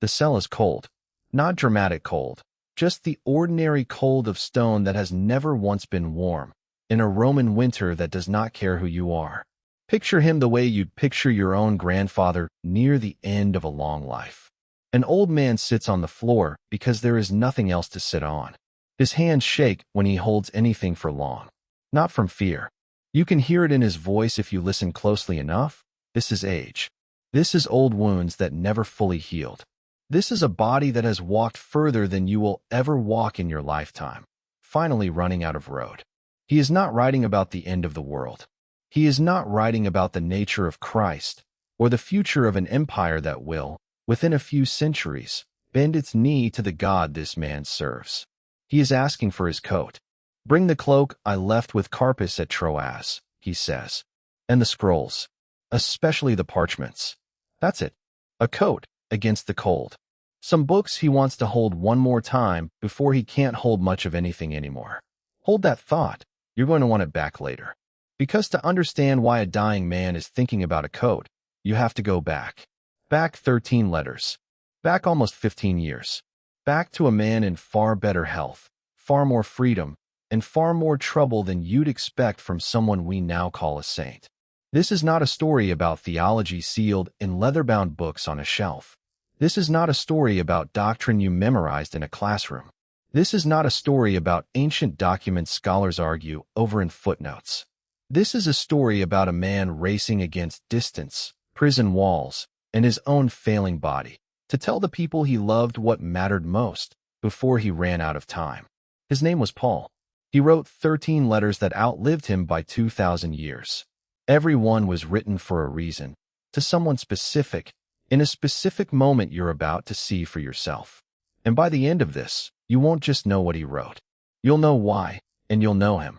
The cell is cold. Not dramatic cold. Just the ordinary cold of stone that has never once been warm, in a Roman winter that does not care who you are. Picture him the way you'd picture your own grandfather near the end of a long life. An old man sits on the floor because there is nothing else to sit on. His hands shake when he holds anything for long. Not from fear. You can hear it in his voice if you listen closely enough. This is age. This is old wounds that never fully healed. This is a body that has walked further than you will ever walk in your lifetime, finally running out of road. He is not writing about the end of the world. He is not writing about the nature of Christ or the future of an empire that will, within a few centuries, bend its knee to the God this man serves. He is asking for his coat. Bring the cloak I left with Carpus at Troas, he says, and the scrolls, especially the parchments. That's it. A coat against the cold. Some books he wants to hold one more time before he can't hold much of anything anymore. Hold that thought. You're going to want it back later. Because to understand why a dying man is thinking about a coat, you have to go back. Back 13 letters. Back almost 15 years. Back to a man in far better health, far more freedom, and far more trouble than you'd expect from someone we now call a saint. This is not a story about theology sealed in leather-bound books on a shelf. This is not a story about doctrine you memorized in a classroom. This is not a story about ancient documents scholars argue over in footnotes. This is a story about a man racing against distance, prison walls, and his own failing body, to tell the people he loved what mattered most before he ran out of time. His name was Paul. He wrote 13 letters that outlived him by 2,000 years. Every one was written for a reason, to someone specific, in a specific moment you're about to see for yourself. And by the end of this, you won't just know what he wrote. You'll know why, and you'll know him.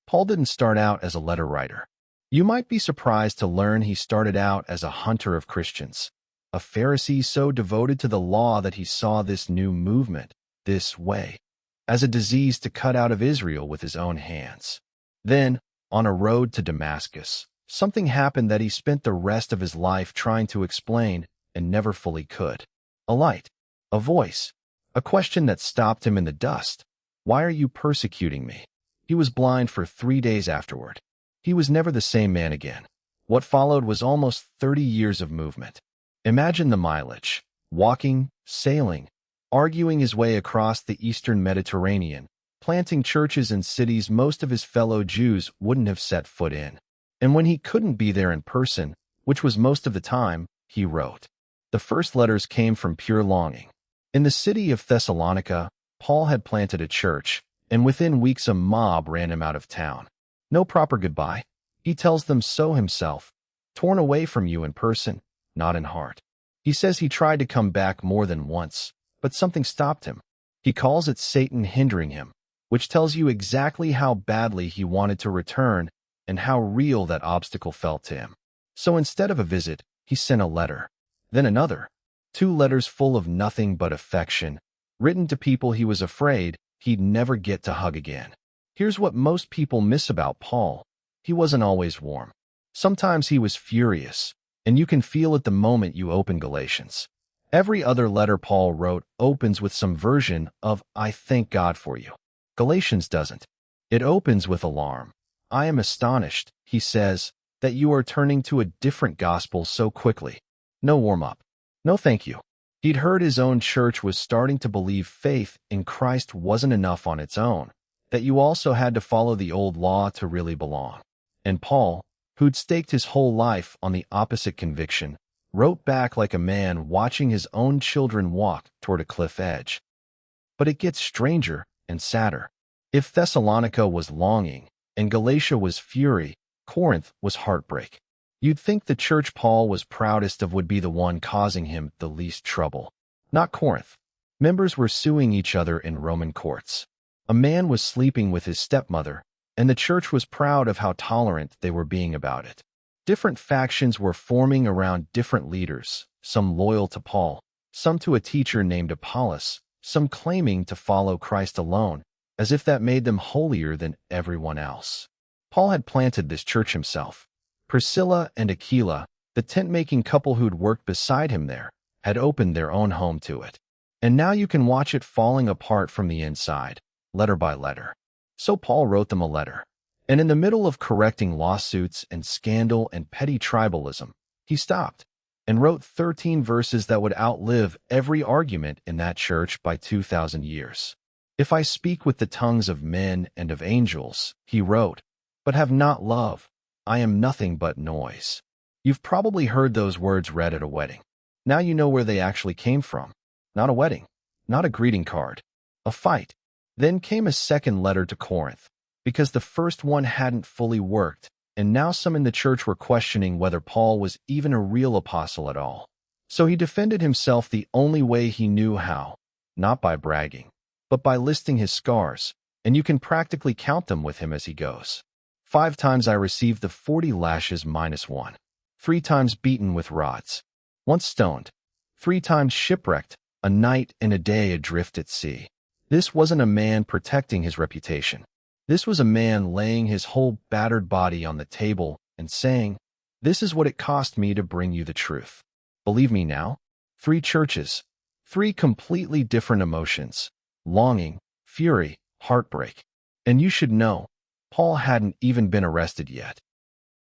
Paul didn't start out as a letter writer. You might be surprised to learn he started out as a hunter of Christians, a Pharisee so devoted to the law that he saw this new movement, this way, as a disease to cut out of Israel with his own hands. Then, on a road to Damascus, something happened that he spent the rest of his life trying to explain and never fully could. A light, a voice, a question that stopped him in the dust. Why are you persecuting me? He was blind for 3 days afterward. He was never the same man again. What followed was almost 30 years of movement. Imagine the mileage, walking, sailing, arguing his way across the eastern Mediterranean, planting churches in cities most of his fellow Jews wouldn't have set foot in. And when he couldn't be there in person, which was most of the time, he wrote. The first letters came from pure longing. In the city of Thessalonica, Paul had planted a church, and within weeks a mob ran him out of town. No proper goodbye. He tells them so himself. Torn away from you in person, not in heart. He says he tried to come back more than once, but something stopped him. He calls it Satan hindering him, which tells you exactly how badly he wanted to return and how real that obstacle felt to him. So instead of a visit, he sent a letter, then another. 2 letters full of nothing but affection, written to people he was afraid he'd never get to hug again. Here's what most people miss about Paul. He wasn't always warm. Sometimes he was furious, and you can feel it the moment you open Galatians. Every other letter Paul wrote opens with some version of, I thank God for you. Galatians doesn't. It opens with alarm. I am astonished, he says, that you are turning to a different gospel so quickly. No warm-up. No thank you. He'd heard his own church was starting to believe faith in Christ wasn't enough on its own, that you also had to follow the old law to really belong. And Paul, who'd staked his whole life on the opposite conviction, wrote back like a man watching his own children walk toward a cliff edge. But it gets stranger and sadder. If Thessalonica was longing and Galatia was fury, Corinth was heartbreak. You'd think the church Paul was proudest of would be the one causing him the least trouble. Not Corinth. Members were suing each other in Roman courts. A man was sleeping with his stepmother, and the church was proud of how tolerant they were being about it. Different factions were forming around different leaders, some loyal to Paul, some to a teacher named Apollos, some claiming to follow Christ alone, as if that made them holier than everyone else. Paul had planted this church himself. Priscilla and Aquila, the tent-making couple who'd worked beside him there, had opened their own home to it. And now you can watch it falling apart from the inside, letter by letter. So Paul wrote them a letter. And in the middle of correcting lawsuits and scandal and petty tribalism, he stopped and wrote 13 verses that would outlive every argument in that church by 2,000 years. If I speak with the tongues of men and of angels, he wrote, but have not love, I am nothing but noise. You've probably heard those words read at a wedding. Now you know where they actually came from. Not a wedding, not a greeting card, a fight. Then came a second letter to Corinth, because the first one hadn't fully worked, and now some in the church were questioning whether Paul was even a real apostle at all. So he defended himself the only way he knew how, not by bragging, but by listing his scars, and you can practically count them with him as he goes. 5 times I received the 40 lashes minus 1. 3 times beaten with rods. Once stoned. 3 times shipwrecked, a night and a day adrift at sea. This wasn't a man protecting his reputation. This was a man laying his whole battered body on the table and saying, this is what it cost me to bring you the truth. Believe me now? 3 churches. 3 completely different emotions. Longing, fury, heartbreak. And you should know, Paul hadn't even been arrested yet.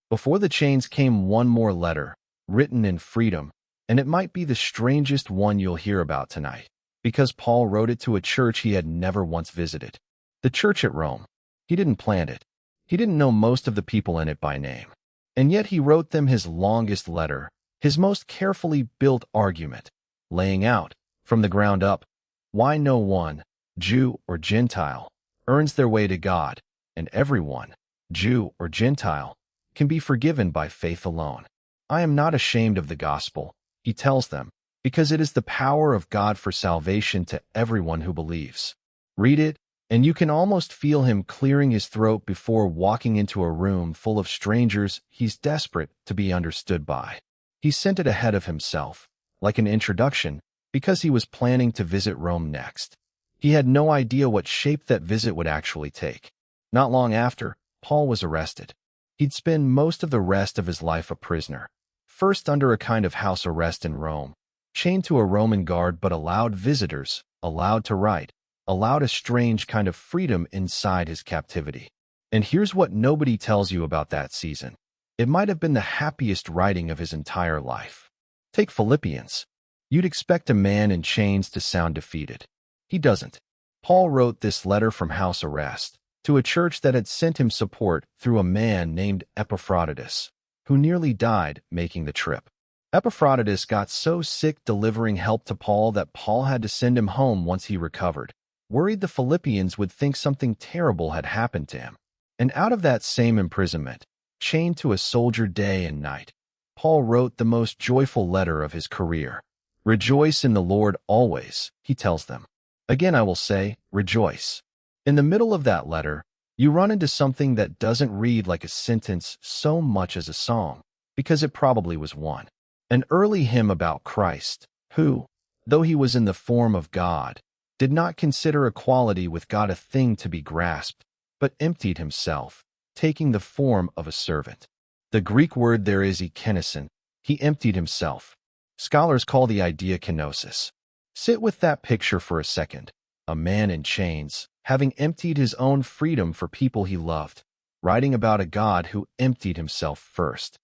Before the chains came one more letter, written in freedom, and it might be the strangest one you'll hear about tonight, because Paul wrote it to a church he had never once visited. The church at Rome. He didn't plant it. He didn't know most of the people in it by name. And yet he wrote them his longest letter, his most carefully built argument, laying out, from the ground up, why no one, Jew or Gentile, earns their way to God, and everyone, Jew or Gentile, can be forgiven by faith alone. I am not ashamed of the gospel, he tells them, because it is the power of God for salvation to everyone who believes. Read it, and you can almost feel him clearing his throat before walking into a room full of strangers he's desperate to be understood by. He sent it ahead of himself, like an introduction, because he was planning to visit Rome next. He had no idea what shape that visit would actually take. Not long after, Paul was arrested. He'd spend most of the rest of his life a prisoner, first under a kind of house arrest in Rome, chained to a Roman guard but allowed visitors, allowed to write, allowed a strange kind of freedom inside his captivity. And here's what nobody tells you about that season. It might have been the happiest writing of his entire life. Take Philippians. You'd expect a man in chains to sound defeated. He doesn't. Paul wrote this letter from house arrest to a church that had sent him support through a man named Epaphroditus, who nearly died making the trip. Epaphroditus got so sick delivering help to Paul that Paul had to send him home once he recovered, worried the Philippians would think something terrible had happened to him. And out of that same imprisonment, chained to a soldier day and night, Paul wrote the most joyful letter of his career. Rejoice in the Lord always, he tells them. Again I will say, rejoice. In the middle of that letter, you run into something that doesn't read like a sentence so much as a song, because it probably was one. An early hymn about Christ, who, though he was in the form of God, did not consider equality with God a thing to be grasped, but emptied himself, taking the form of a servant. The Greek word there is ekenison. He emptied himself. Scholars call the idea kenosis. Sit with that picture for a second. A man in chains, having emptied his own freedom for people he loved, writing about a God who emptied himself first.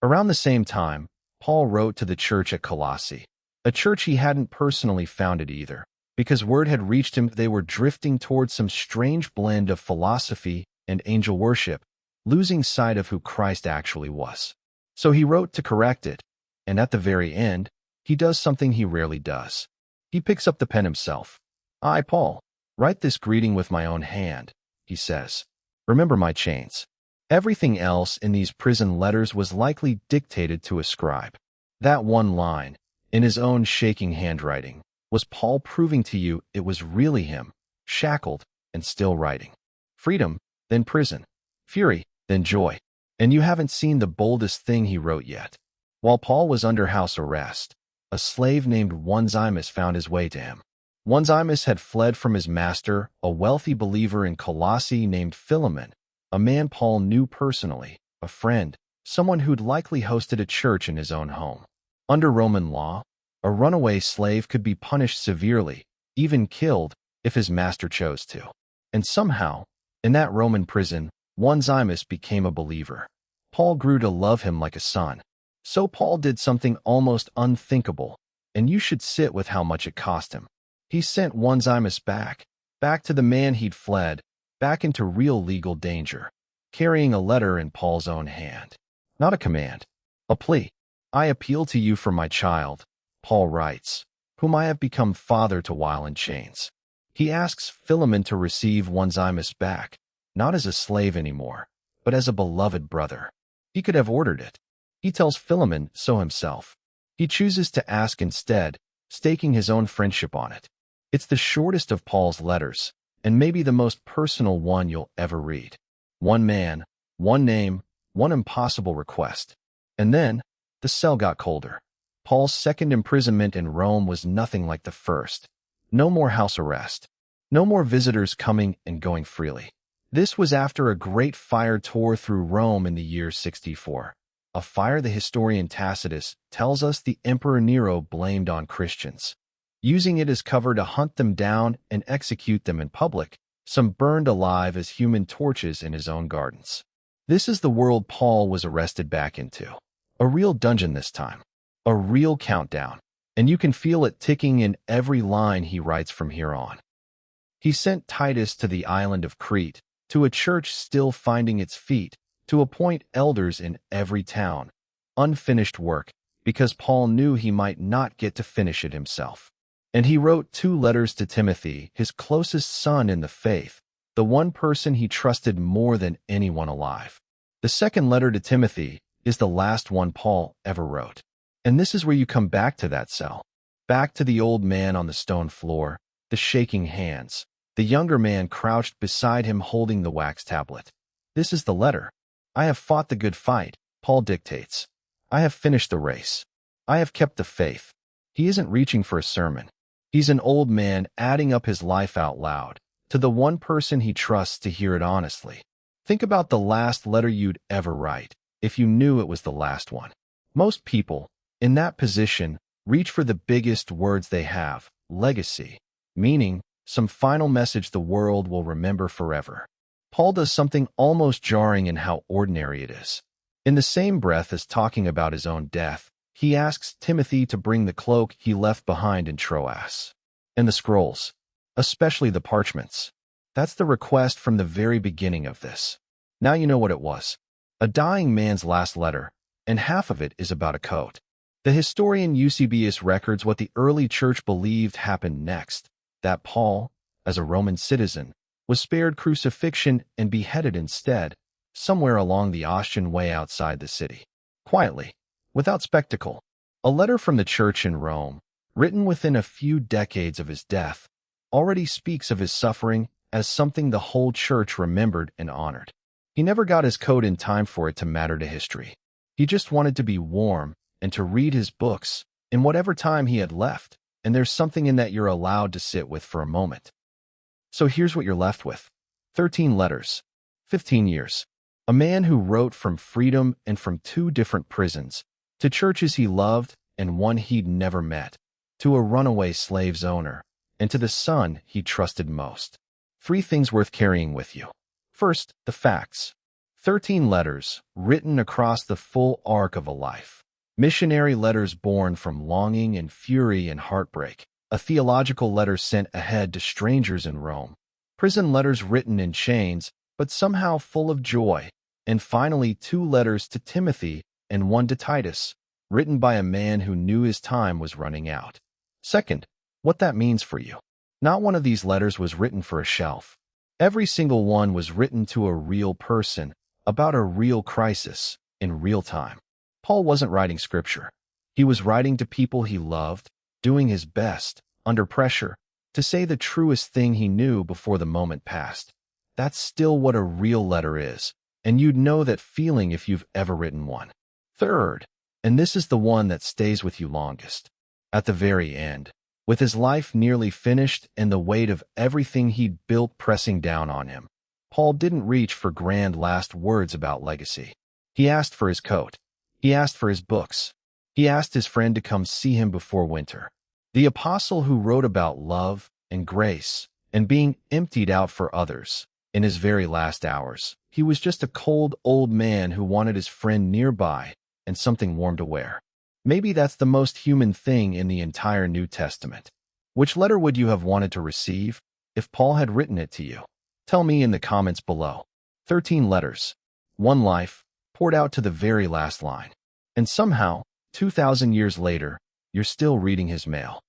Around the same time, Paul wrote to the church at Colossae, a church he hadn't personally founded either, because word had reached him they were drifting towards some strange blend of philosophy and angel worship, losing sight of who Christ actually was. So he wrote to correct it, and at the very end, he does something he rarely does. He picks up the pen himself. I, Paul, write this greeting with my own hand, he says. Remember my chains. Everything else in these prison letters was likely dictated to a scribe. That one line, in his own shaking handwriting, was Paul proving to you it was really him, shackled and still writing. Freedom, then prison. Fury, then joy. And you haven't seen the boldest thing he wrote yet. While Paul was under house arrest, a slave named Onesimus found his way to him. Onesimus had fled from his master, a wealthy believer in Colossae named Philemon, a man Paul knew personally, a friend, someone who'd likely hosted a church in his own home. Under Roman law, A runaway slave could be punished severely, even killed, if his master chose to. And somehow, in that Roman prison, Onesimus became a believer. Paul grew to love him like a son. So Paul did something almost unthinkable, and you should sit with how much it cost him. He sent Onesimus back to the man he'd fled, back into real legal danger, carrying a letter in Paul's own hand. Not a command, a plea. I appeal to you for my child, Paul writes, whom I have become father to while in chains. He asks Philemon to receive Onesimus back, not as a slave anymore, but as a beloved brother. He could have ordered it. He tells Philemon so himself. He chooses to ask instead, staking his own friendship on it. It's the shortest of Paul's letters, and maybe the most personal one you'll ever read. One man, one name, one impossible request. And then, the cell got colder. Paul's second imprisonment in Rome was nothing like the first. No more house arrest. No more visitors coming and going freely. This was after a great fire tore through Rome in the year 64. A fire the historian Tacitus tells us the Emperor Nero blamed on Christians. Using it as cover to hunt them down and execute them in public, some burned alive as human torches in his own gardens. This is the world Paul was arrested back into. A real dungeon this time. A real countdown. And you can feel it ticking in every line he writes from here on. He sent Titus to the island of Crete, to a church still finding its feet, to appoint elders in every town. Unfinished work, because Paul knew he might not get to finish it himself. And he wrote 2 letters to Timothy, his closest son in the faith, the one person he trusted more than anyone alive. The second letter to Timothy is the last one Paul ever wrote. And this is where you come back to that cell. Back to the old man on the stone floor, the shaking hands, the younger man crouched beside him holding the wax tablet. This is the letter. I have fought the good fight, Paul dictates. I have finished the race. I have kept the faith. He isn't reaching for a sermon. He's an old man adding up his life out loud, to the one person he trusts to hear it honestly. Think about the last letter you'd ever write, if you knew it was the last one. Most people, in that position, reach for the biggest words they have, legacy, meaning some final message the world will remember forever. Paul does something almost jarring in how ordinary it is. In the same breath as talking about his own death, he asks Timothy to bring the cloak he left behind in Troas. And the scrolls, especially the parchments. That's the request from the very beginning of this. Now you know what it was. A dying man's last letter, and half of it is about a coat. The historian Eusebius records what the early church believed happened next, that Paul, as a Roman citizen, was spared crucifixion and beheaded instead, somewhere along the Ostian Way outside the city. Quietly, without spectacle. A letter from the church in Rome, written within a few decades of his death, already speaks of his suffering as something the whole church remembered and honored. He never got his coat in time for it to matter to history. He just wanted to be warm and to read his books in whatever time he had left, and there's something in that you're allowed to sit with for a moment. So here's what you're left with. 13 letters. 15 years. A man who wrote from freedom and from 2 different prisons, to churches he loved and one he'd never met, to a runaway slave's owner, and to the son he trusted most. 3 things worth carrying with you. First, the facts. 13 letters, written across the full arc of a life. Missionary letters born from longing and fury and heartbreak. A theological letter sent ahead to strangers in Rome. Prison letters written in chains, but somehow full of joy. And finally, 2 letters to Timothy and 1 to Titus, written by a man who knew his time was running out. Second, what that means for you. Not one of these letters was written for a shelf. Every single one was written to a real person, about a real crisis, in real time. Paul wasn't writing scripture. He was writing to people he loved, doing his best, under pressure, to say the truest thing he knew before the moment passed. That's still what a real letter is, and you'd know that feeling if you've ever written one. Third, and this is the one that stays with you longest. At the very end, with his life nearly finished and the weight of everything he'd built pressing down on him, Paul didn't reach for grand last words about legacy. He asked for his coat. He asked for his books. He asked his friend to come see him before winter. The apostle who wrote about love and grace and being emptied out for others in his very last hours. He was just a cold old man who wanted his friend nearby and something warm to wear. Maybe that's the most human thing in the entire New Testament. Which letter would you have wanted to receive if Paul had written it to you? Tell me in the comments below. 13 letters, one life, poured out to the very last line. And somehow, 2,000 years later, you're still reading his mail.